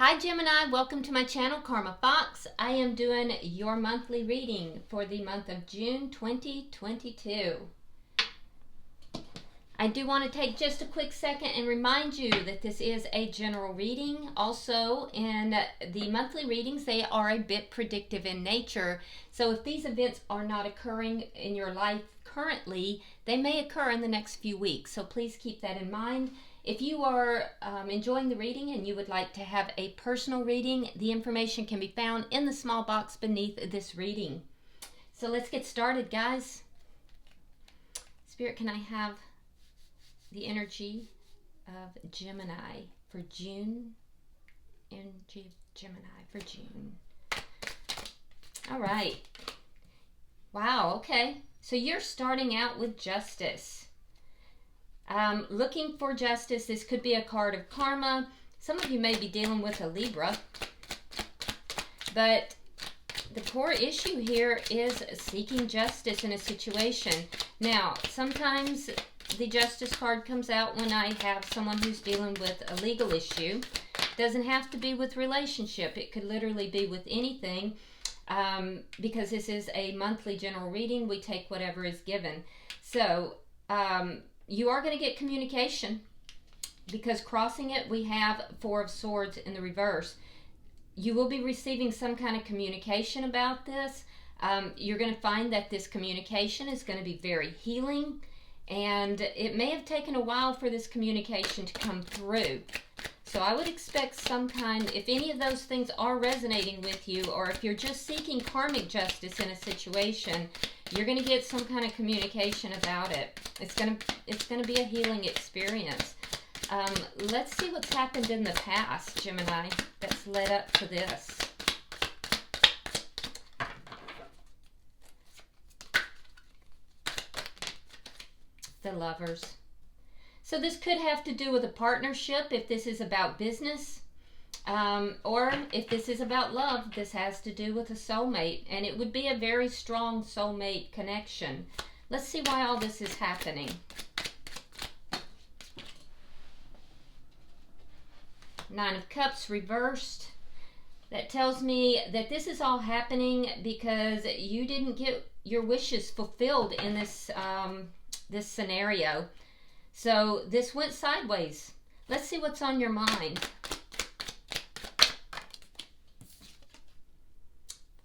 Hi Gemini, welcome to my channel, Karma Fox. I am doing your monthly reading for the month of June 2022. I do want to take just a quick second and remind you that this is a general reading. Also, in the monthly readings, they are a bit predictive in nature. So if these events are not occurring in your life currently, they may occur in the next few weeks. So please keep that in mind. If you are enjoying the reading and you would like to have a personal reading, the information can be found in the small box beneath this reading. So let's get started, guys. Spirit, can I have the energy of Gemini for June? Energy of Gemini for June. All right. Wow, okay. So you're starting out with justice. Looking for justice. This could be a card of karma. Some of you may be dealing with a Libra. But the core issue here is seeking justice in a situation. Now, sometimes the justice card comes out when I have someone who's dealing with a legal issue. It doesn't have to be with relationship. It could literally be with anything. Because this is a monthly general reading, we take whatever is given. So, you are going to get communication because crossing it, we have Four of Swords in the reverse. You will be receiving some kind of communication about this. You're going to find that this communication is going to be very healing, and it may have taken a while for this communication to come through. So I would expect some kind, if any of those things are resonating with you, or if you're just seeking karmic justice in a situation, you're going to get some kind of communication about it. It's going to be a healing experience. Let's see what's happened in the past, Gemini, that's led up to this. The Lovers. So this could have to do with a partnership if this is about business. Or if this is about love, this has to do with a soulmate. And it would be a very strong soulmate connection. Let's see why all this is happening. Nine of Cups reversed. That tells me that this is all happening because you didn't get your wishes fulfilled in this, this scenario. So this went sideways. Let's see what's on your mind.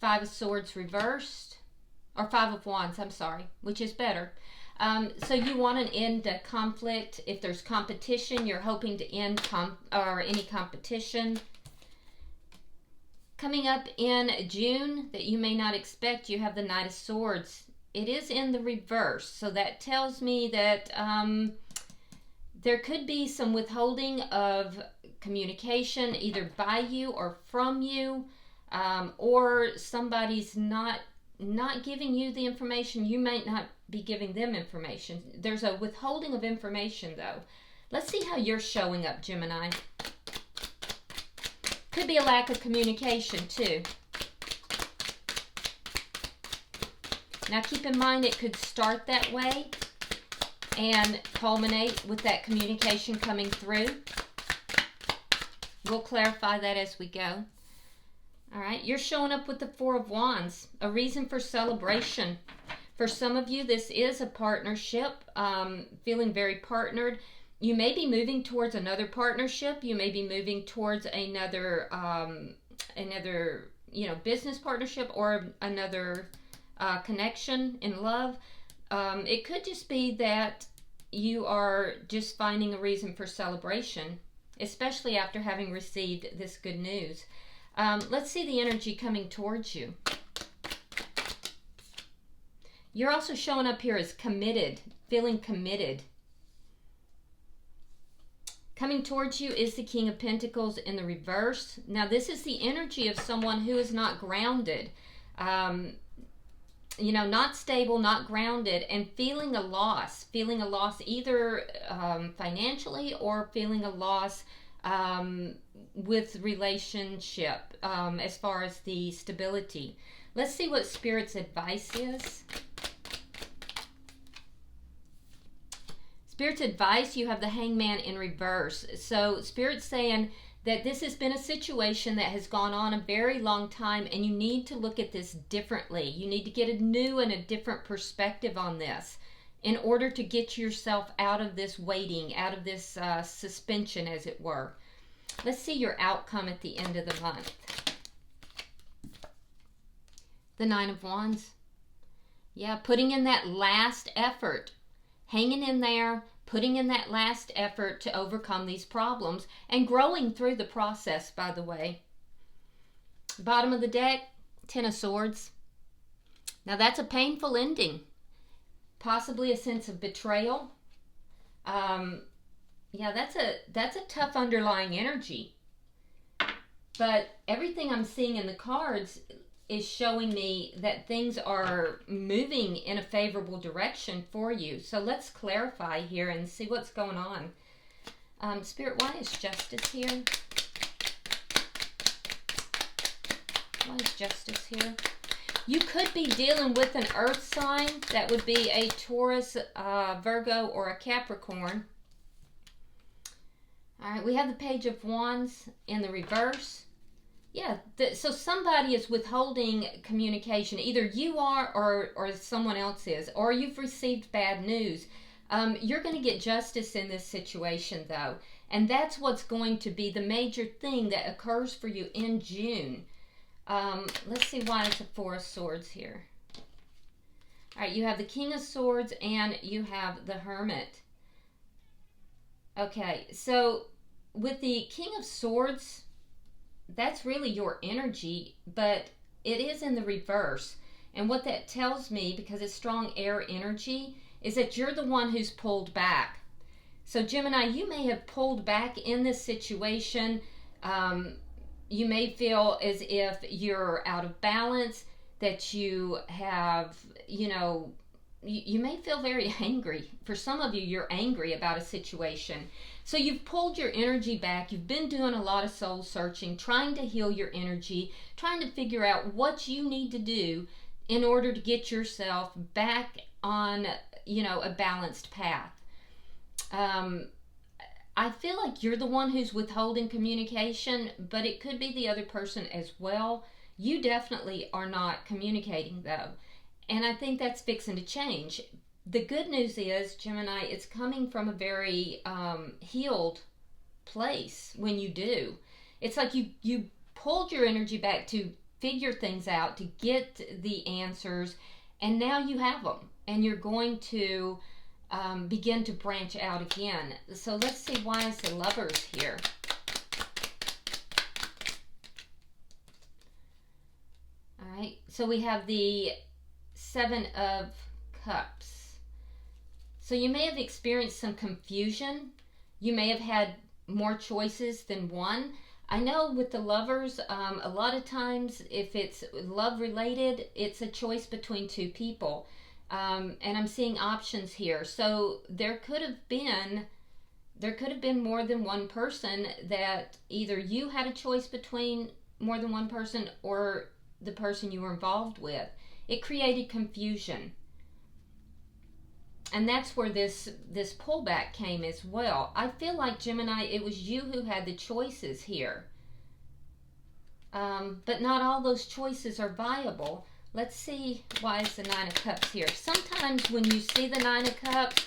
Five of Swords reversed, or Five of Wands, I'm sorry, which is better. So you want an end to conflict. If there's competition, you're hoping to end any competition. Coming up in June that you may not expect, you have the Knight of Swords. It is in the reverse, so that tells me that there could be some withholding of communication either by you or from you. Or somebody's not giving you the information. You might not be giving them information. There's a withholding of information, though. Let's see how you're showing up, Gemini. Could be a lack of communication, too. Now, keep in mind, it could start that way and culminate with that communication coming through. We'll clarify that as we go. All right, you're showing up with the Four of Wands, a reason for celebration. For some of you, this is a partnership, feeling very partnered. You may be moving towards another partnership. You may be moving towards another business partnership or another connection in love. It could just be that you are just finding a reason for celebration, especially after having received this good news. Let's see the energy coming towards you. You're also showing up here as committed, feeling committed. Coming towards you is the King of Pentacles in the reverse. Now, this is the energy of someone who is not grounded. Not stable, not grounded, and feeling a loss either financially or feeling a loss with relationship as far as the stability. Let's see what Spirit's advice is. Spirit's advice, you have the Hangman in reverse. So Spirit's saying that this has been a situation that has gone on a very long time, and you need to look at this differently. You need to get a new and a different perspective on this in order to get yourself out of this waiting, out of this suspension, as it were. Let's see your outcome at the end of the month. The Nine of Wands. Yeah, putting in that last effort, hanging in there, putting in that last effort to overcome these problems and growing through the process, by the way. Bottom of the deck, Ten of Swords. Now that's a painful ending. Possibly a sense of betrayal. Yeah, that's a tough underlying energy. But everything I'm seeing in the cards is showing me that things are moving in a favorable direction for you. So let's clarify here and see what's going on. Spirit, why is justice here? Why is justice here? You could be dealing with an earth sign. That would be a Taurus, Virgo, or a Capricorn. All right, we have the Page of Wands in the reverse. Yeah, so somebody is withholding communication. Either you are or someone else is, or you've received bad news. You're going to get justice in this situation, though. And that's what's going to be the major thing that occurs for you in June. Let's see why it's a Four of Swords here. All right, you have the King of Swords and you have the Hermit. Okay, so with the King of Swords, that's really your energy, but it is in the reverse. And what that tells me, because it's strong air energy, is that you're the one who's pulled back. So Gemini, you may have pulled back in this situation. You may feel as if you're out of balance, that you have, you may feel very angry. For some of you, you're angry about a situation. So you've pulled your energy back. You've been doing a lot of soul searching, trying to heal your energy, trying to figure out what you need to do in order to get yourself back on, a balanced path. I feel like you're the one who's withholding communication, but it could be the other person as well. You definitely are not communicating, though. And I think that's fixing to change. The good news is, Gemini, it's coming from a very healed place when you do. It's like you pulled your energy back to figure things out, to get the answers, and now you have them. And you're going to begin to branch out again. So let's see, why is the Lovers here? All right, so we have the Seven of Cups. So you may have experienced some confusion. You may have had more choices than one. I know with the Lovers, a lot of times if it's love related, it's a choice between two people. And I'm seeing options here. So there could have been more than one person, that either you had a choice between more than one person or the person you were involved with. It created confusion. And that's where this pullback came as well. I feel like, Gemini, it was you who had the choices here. But not all those choices are viable. Let's see, why is the Nine of Cups here? Sometimes when you see the Nine of Cups,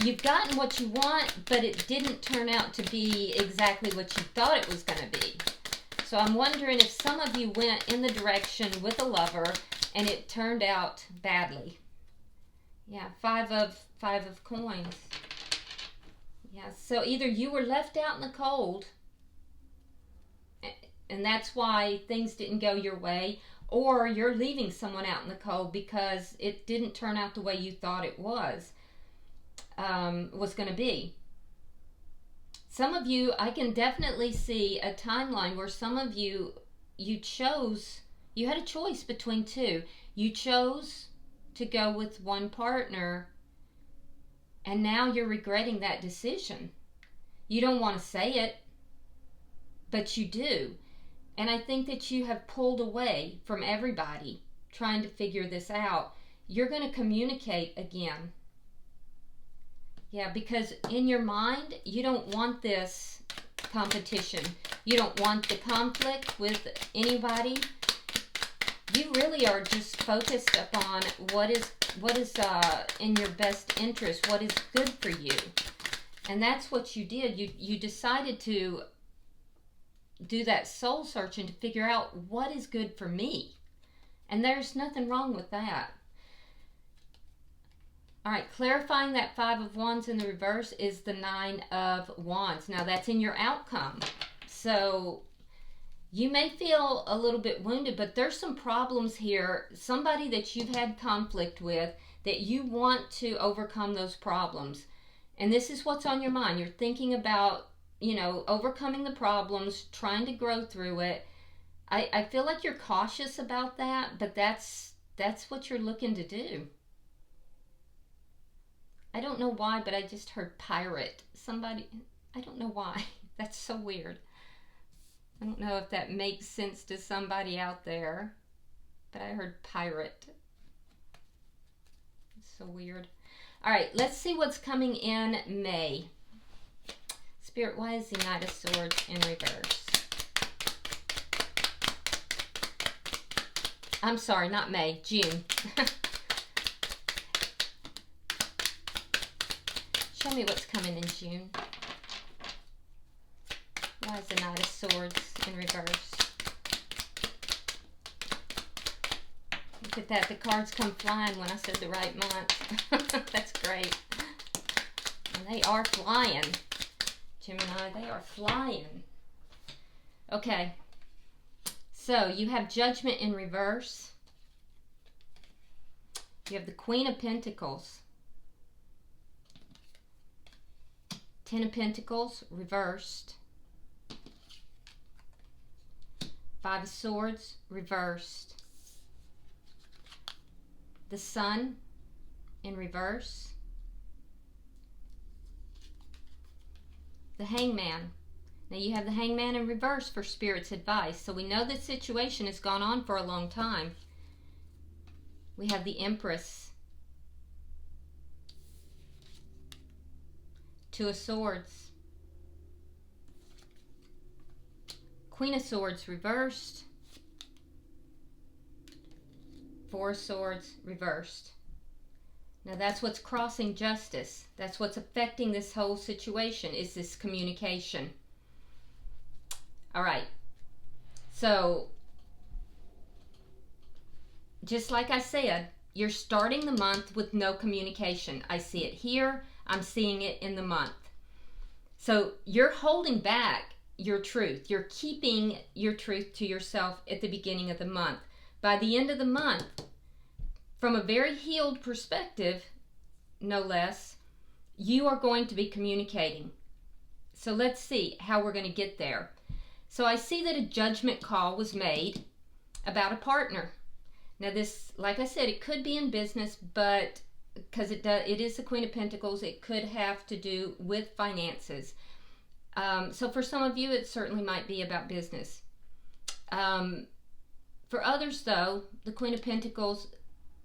you've gotten what you want, but it didn't turn out to be exactly what you thought it was going to be. So I'm wondering if some of you went in the direction with a lover and it turned out badly. Yeah, Five of Coins. Yeah, so either you were left out in the cold, and that's why things didn't go your way, or you're leaving someone out in the cold because it didn't turn out the way you thought it was going to be. Some of you, I can definitely see a timeline where some of you had a choice between two. You chose to go with one partner, and now you're regretting that decision. You don't want to say it, but you do. And I think that you have pulled away from everybody trying to figure this out. You're going to communicate again. Yeah, because in your mind, you don't want this competition. You don't want the conflict with anybody. You really are just focused upon what is in your best interest, what is good for you. And that's what you did. You decided to do that soul searching to figure out what is good for me. And there's nothing wrong with that. All right, clarifying that 5 of Wands in the reverse is the 9 of Wands. Now, that's in your outcome. So you may feel a little bit wounded, but there's some problems here. Somebody that you've had conflict with, that you want to overcome those problems. And this is what's on your mind. You're thinking about, you know, overcoming the problems, trying to grow through it. I feel like you're cautious about that, but that's what you're looking to do. I don't know why, but I just heard pirate. Somebody, I don't know why. That's so weird. I don't know if that makes sense to somebody out there, but I heard pirate. It's so weird. All right, let's see what's coming in May. Spirit, why is the Knight of Swords in reverse? I'm sorry, not May, June. Show me what's coming in June. Why is the Knight of Swords in reverse? Look at that. The cards come flying when I said the right month. That's great. And they are flying. Gemini, they are flying. Okay. So you have Judgment in reverse. You have the Queen of Pentacles. 10 of Pentacles reversed. 5 of Swords reversed. The Sun in reverse. The Hangman. Now you have the Hangman in reverse for Spirit's advice. So we know this situation has gone on for a long time. We have the Empress. 2 of Swords. Queen of Swords reversed. 4 of Swords reversed. Now that's what's crossing justice. That's what's affecting this whole situation, is this communication. All right. So, just like I said, you're starting the month with no communication. I see it here. I'm seeing it in the month. So you're holding back your truth. You're keeping your truth to yourself at the beginning of the month. By the end of the month, from a very healed perspective, no less, you are going to be communicating. So let's see how we're going to get there. So I see that a judgment call was made about a partner. Now this, like I said, it could be in business, but because it is the Queen of Pentacles, it could have to do with finances. So for some of you, it certainly might be about business. For others, though, the Queen of Pentacles,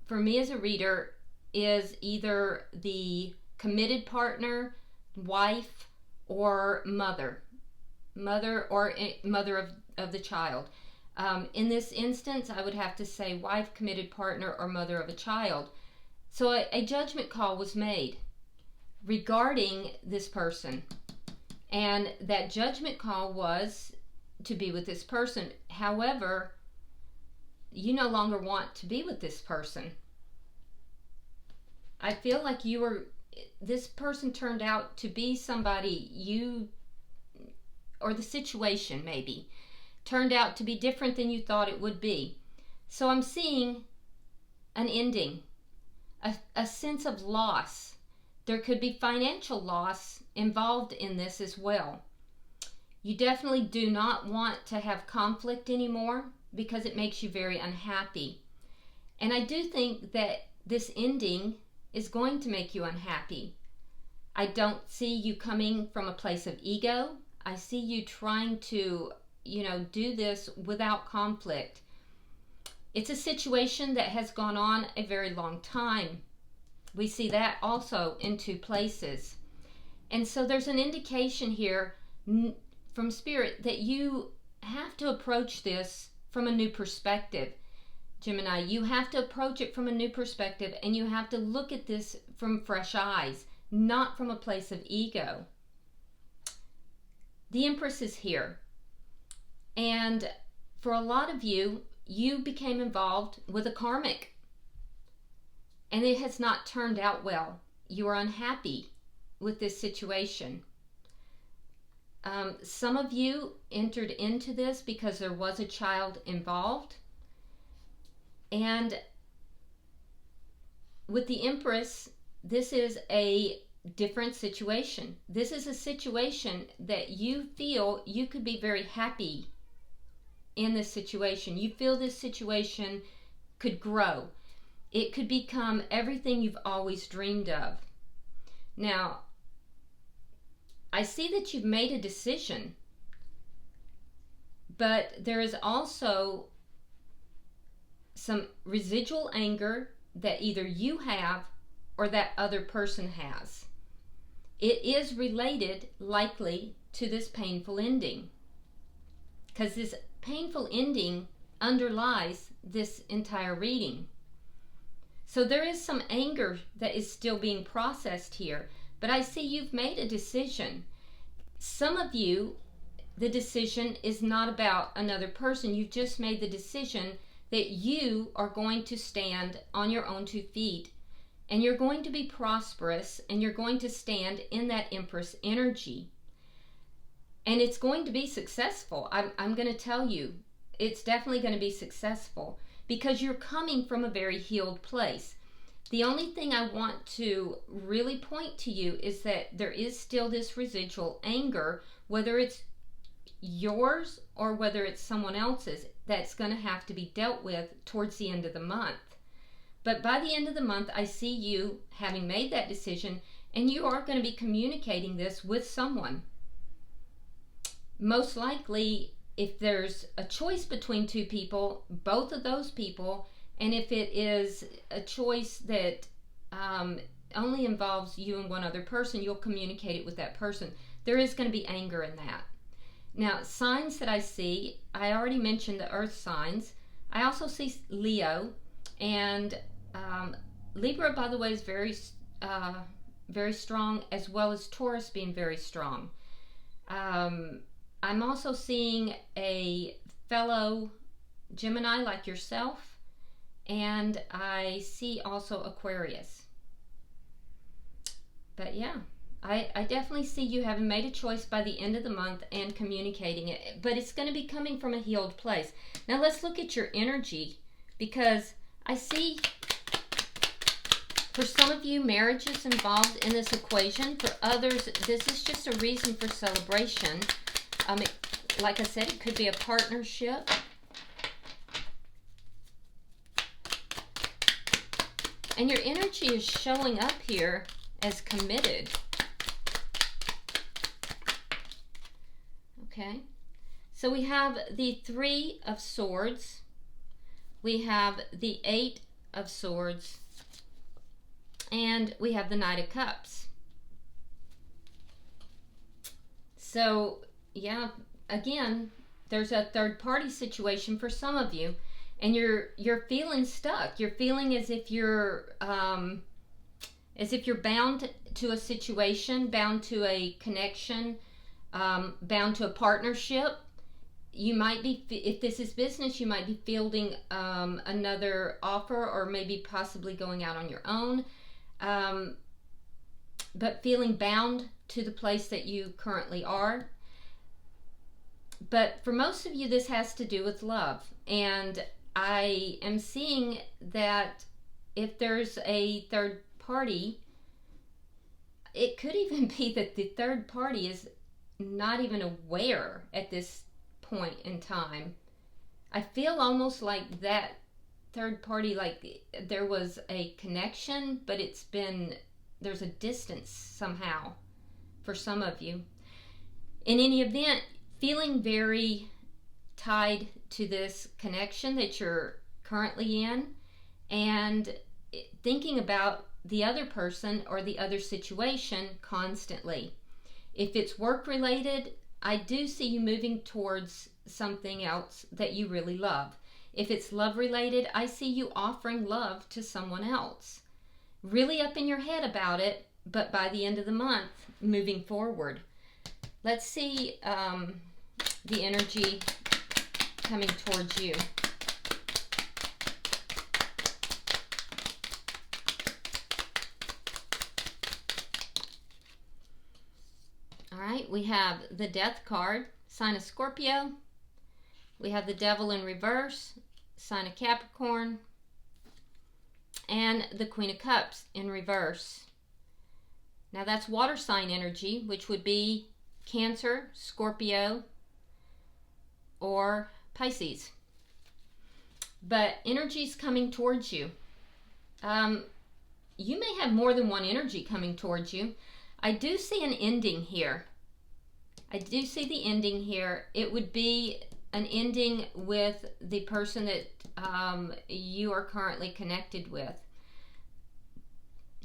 for me as a reader, is either the committed partner, wife, or mother of the child. In this instance, I would have to say wife, committed partner, or mother of a child. So a judgment call was made regarding this person. And that judgment call was to be with this person. However, you no longer want to be with this person. I feel like this person turned out to be somebody or the situation maybe, turned out to be different than you thought it would be. So I'm seeing an ending. A sense of loss. There could be financial loss involved in this as well. You definitely do not want to have conflict anymore because it makes you very unhappy. And I do think that this ending is going to make you unhappy. I don't see you coming from a place of ego. I see you trying to, do this without conflict. It's a situation that has gone on a very long time. We see that also in 2 places. And so there's an indication here from Spirit that you have to approach this from a new perspective, Gemini. You have to approach it from a new perspective, and you have to look at this from fresh eyes, not from a place of ego. The Empress is here, and for a lot of you, you became involved with a karmic, and it has not turned out well. You are unhappy with this situation. Some of you entered into this because there was a child involved. And with the Empress, this is a different situation. This is a situation that you feel you could be very happy in this situation. You feel this situation could grow. It could become everything you've always dreamed of. Now, I see that you've made a decision, but there is also some residual anger that either you have or that other person has. It is related, likely, to this painful ending, because this painful ending underlies this entire reading. So there is some anger that is still being processed here, but I see you've made a decision. Some of you, the decision is not about another person. You've just made the decision that you are going to stand on your own 2 feet, and you're going to be prosperous, and you're going to stand in that Empress energy. And it's going to be successful. I'm going to tell you, it's definitely going to be successful because you're coming from a very healed place. The only thing I want to really point to you is that there is still this residual anger, whether it's yours or whether it's someone else's, that's going to have to be dealt with towards the end of the month. But by the end of the month, I see you having made that decision, and you are going to be communicating this with someone. Most likely, if there's a choice between 2 people, both of those people, and if it is a choice that only involves you and one other person, you'll communicate it with that person. There is going to be anger in that. Now, signs that I see, I already mentioned the earth signs. I also see Leo, and Libra, by the way, is very strong, as well as Taurus being very strong. I'm also seeing a fellow Gemini like yourself, and I see also Aquarius. But yeah, I definitely see you having made a choice by the end of the month and communicating it, but it's going to be coming from a healed place. Now let's look at your energy, because I see for some of you marriage is involved in this equation. For others, this is just a reason for celebration. Like I said, it could be a partnership. And your energy is showing up here as committed. Okay, so we have the 3 of Swords, we have the 8 of Swords, and we have the Knight of Cups. So yeah, again, there's a third party situation for some of you, and you're feeling stuck. You're feeling as if you're bound to a situation, bound to a connection, bound to a partnership. You might be, if this is business, you might be fielding another offer, or maybe possibly going out on your own, but feeling bound to the place that you currently are. But for most of you, this has to do with love, and I am seeing that if there's a third party, it could even be that the third party is not even aware at this point in time. I feel almost like that third party, like there was a connection, but there's a distance somehow for some of you. In any event, feeling very tied to this connection that you're currently in, and thinking about the other person or the other situation constantly. If it's work related, I do see you moving towards something else that you really love. If it's love related, I see you offering love to someone else. Really up in your head about it, but by the end of the month, moving forward. Let's see the energy coming towards you. All right, we have the Death card, sign of Scorpio. We have the Devil in reverse, sign of Capricorn. And the Queen of Cups in reverse. Now that's water sign energy, which would be Cancer, Scorpio, or Pisces. But energy's coming towards you. You may have more than one energy coming towards you. I do see an ending here. I do see the ending here. It would be an ending with the person that you are currently connected with.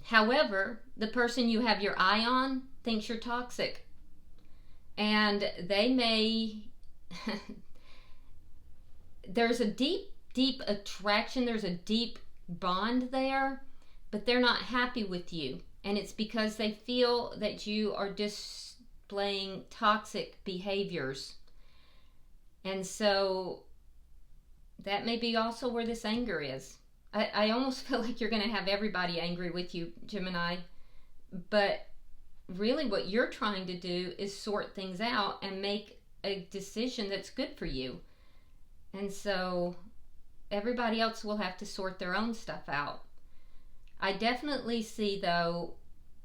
However, the person you have your eye on thinks you're toxic. And they may... there's a deep, deep attraction. There's a deep bond there. But they're not happy with you. And it's because they feel that you are displaying toxic behaviors. And so that may be also where this anger is. I almost feel like you're going to have everybody angry with you, Gemini. But really what you're trying to do is sort things out and make a decision that's good for you. And so everybody else will have to sort their own stuff out. I definitely see, though,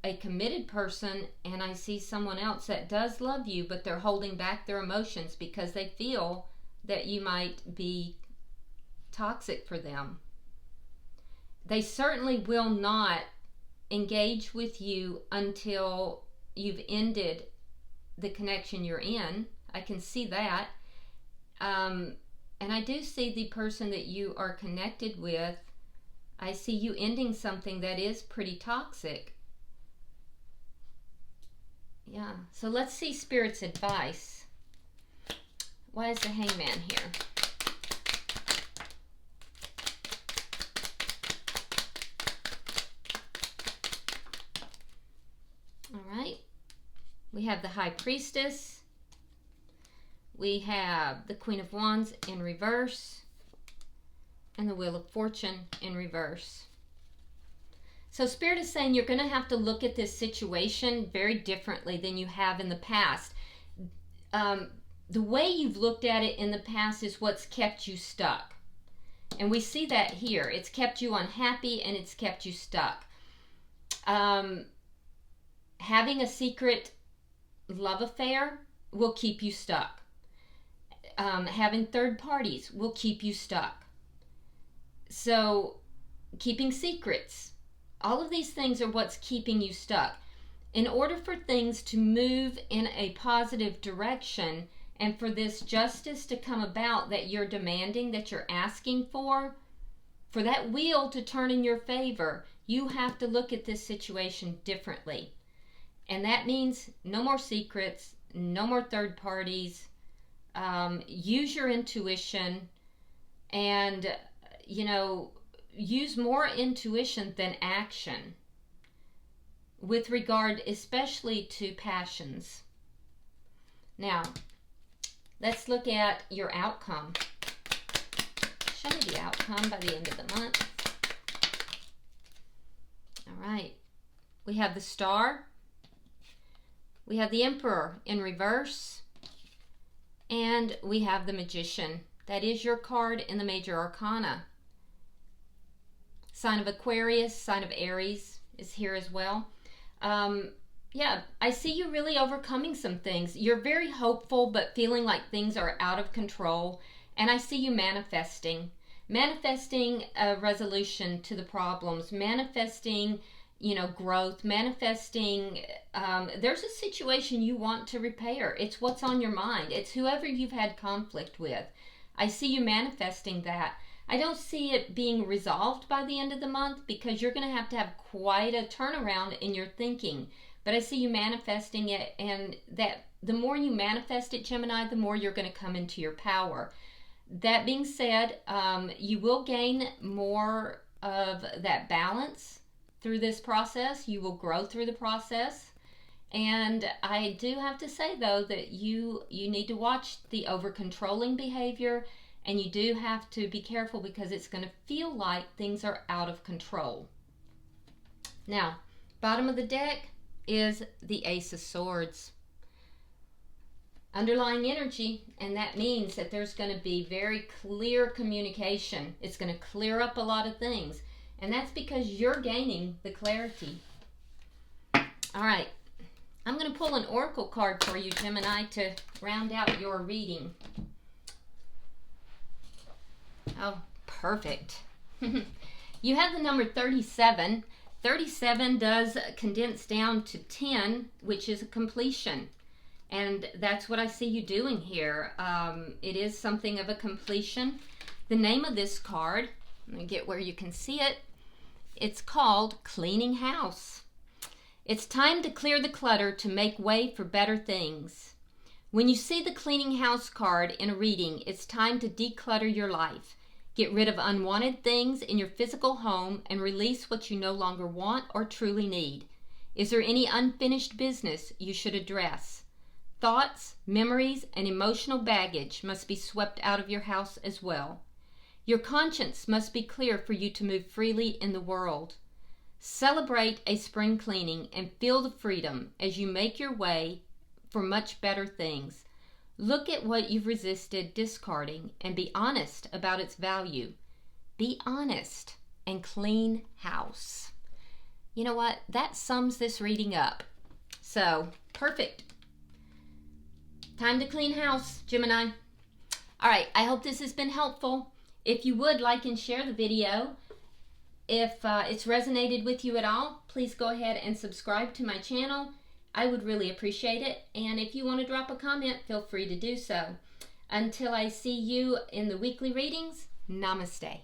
a committed person, and I see someone else that does love you, but they're holding back their emotions because they feel that you might be toxic for them. They certainly will not engage with you until you've ended the connection you're in. I can see that. And I do see the person that you are connected with. I see you ending something that is pretty toxic. Yeah, so let's see Spirit's advice. Why is the Hangman here? All right. We have the High Priestess. We have the Queen of Wands in reverse. And the Wheel of Fortune in reverse. So Spirit is saying you're going to have to look at this situation very differently than you have in the past. The way you've looked at it in the past is what's kept you stuck. And we see that here. It's kept you unhappy and it's kept you stuck. Having a secret love affair will keep you stuck. Having third parties will keep you stuck. So, keeping secrets. All of these things are what's keeping you stuck. In order for things to move in a positive direction and for this justice to come about that you're demanding, that you're asking for that wheel to turn in your favor, you have to look at this situation differently. And that means no more secrets, no more third parties. Use your intuition and, use more intuition than action with regard especially to passions. Now, let's look at your outcome. Show me the outcome by the end of the month. All right. We have the Star. We have the Emperor in reverse. And we have the Magician. That is your card in the Major Arcana. Sign of Aquarius, sign of Aries is here as well. Yeah, I see you really overcoming some things. You're very hopeful, but feeling like things are out of control. And I see you manifesting a resolution to the problems, manifesting, growth, manifesting. There's a situation you want to repair. It's what's on your mind. It's whoever you've had conflict with. I see you manifesting that. I don't see it being resolved by the end of the month because you're going to have quite a turnaround in your thinking, but I see you manifesting it, and that the more you manifest it, Gemini, the more you're going to come into your power. That being said, you will gain more of that balance through this process. You will grow through the process. And I do have to say, though, that you need to watch the over-controlling behavior, and you do have to be careful because it's going to feel like things are out of control. Now, bottom of the deck is the Ace of Swords. Underlying energy, and that means that there's going to be very clear communication. It's going to clear up a lot of things, and that's because you're gaining the clarity. All right, I'm going to pull an oracle card for you, Gemini, to round out your reading. Oh, perfect. You have the number 37. 37 does condense down to 10, which is a completion. And that's what I see you doing here. It is something of a completion. The name of this card, let me get where you can see it. It's called Cleaning House. It's time to clear the clutter to make way for better things. When you see the Cleaning House card in a reading, it's time to declutter your life. Get rid of unwanted things in your physical home and release what you no longer want or truly need. Is there any unfinished business you should address? Thoughts, memories, and emotional baggage must be swept out of your house as well. Your conscience must be clear for you to move freely in the world. Celebrate a spring cleaning and feel the freedom as you make your way for much better things. Look at what you've resisted discarding and be honest about its value. Be honest and clean house. You know what? That sums this reading up. So, perfect. Time to clean house, Gemini. All right, I hope this has been helpful. If you would like and share the video, if it's resonated with you at all, please go ahead and subscribe to my channel. I would really appreciate it. And if you want to drop a comment, feel free to do so. Until I see you in the weekly readings, namaste.